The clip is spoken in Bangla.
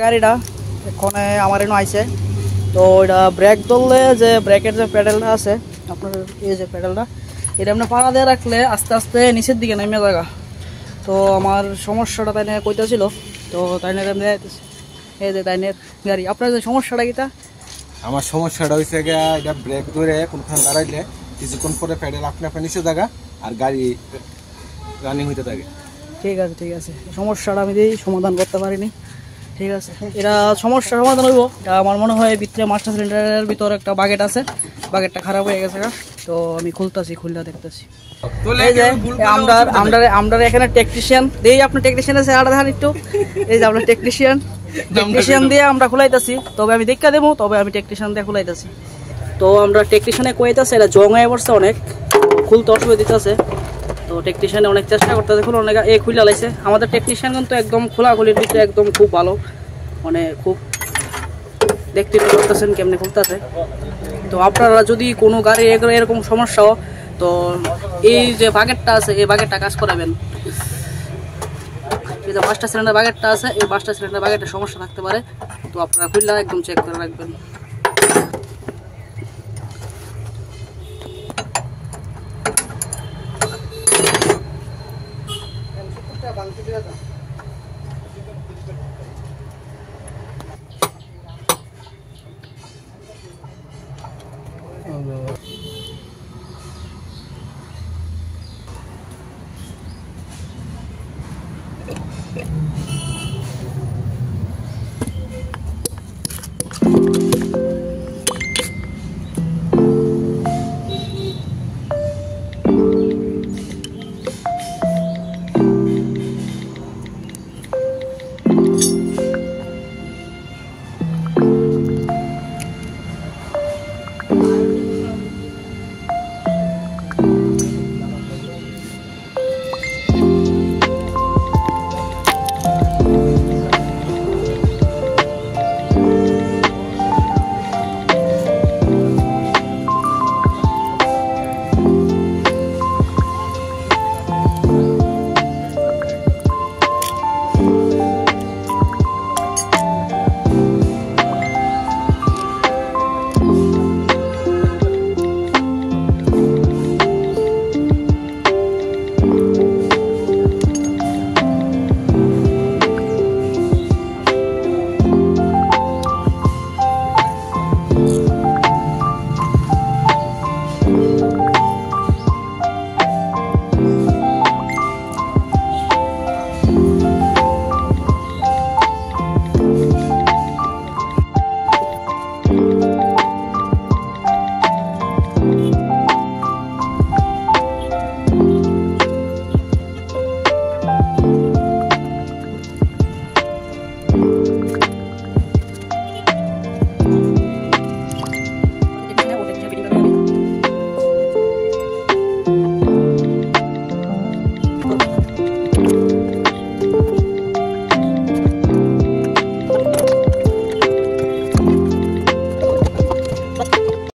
গাড়িটা এখানে আমার এনে আইছে তো এটা ব্রেক ধরলে যে ব্রেকের যে প্যাডেলটা আছে আপনার এই যে প্যাডেলটা এটা আপনি পাড়া দিয়ে রাখলে আস্তে আস্তে নিচের দিকে নেমে যাগা। তো আমার সমস্যাটা তাই নিয়ে কইতেছিল, তো তাই নিয়ে এই যে তাই নিয়ে গাড়ি আপনার যে সমস্যাটা কিটা? আমার সমস্যাটা হয়েছে এটা ব্রেক ধরে কোনখানে দাঁড়াইলে কিছুক্ষণ পরে প্যাডেল আপনি নিচে জায়গা আর গাড়ি রানিং হইতে থাকে। ঠিক আছে ঠিক আছে, সমস্যাটা আমি সমাধান করতে পারিনি। ঠিক আছে, এটা সমস্যার সমাধান হইব। এটা আমার মনে হয় ভিতরে মাস্টার সিলিন্ডারের ভিতরে একটা বাকেট আছে, বাকেটটা খারাপ হয়ে গেছে, তো আমি খুলতেছি, খুললে দেখতেছি। এই যে আমরা এখানে টেকনিশিয়ান দেই, আপনার টেকনিশিয়ান আছে আড়া ধান একটু, এই যে আপনার টেকনিশিয়ান দিয়ে আমরা খুলাইতেছি। তবে আমি দেখা দেবো, তবে আমি টেকনিশিয়ান দিয়ে খুলাইতেছি। তো আমরা টেকনিশিয়ানে কইতেছে এটা জং হয়ে পড়ছে অনেক, খুলতে অসুবিধা দিতেছে। তো টেকনিশিয়ানে অনেক চেষ্টা করতেছে, খুলে অনেক খুলে লাইছে। আমাদের টেকনিশিয়ান কিন্তু একদম খোলাখুলির ভিতরে একদম খুব ভালো, মানে খুব দেখতে করতেছেন কেমনে খুলতেছে। তো আপনারা যদি কোনো গাড়ি এরকম সমস্যা তো এই যে বাকেটটা আছে এই বাকেটটা কাজ করাবেন। এই যে মাস্টার সিলিন্ডার বাকেটটা আছে, এই মাস্টার সিলিন্ডার বাকেটের সমস্যা থাকতে পারে, তো আপনারা খুললে একদম চেক করে রাখবেন।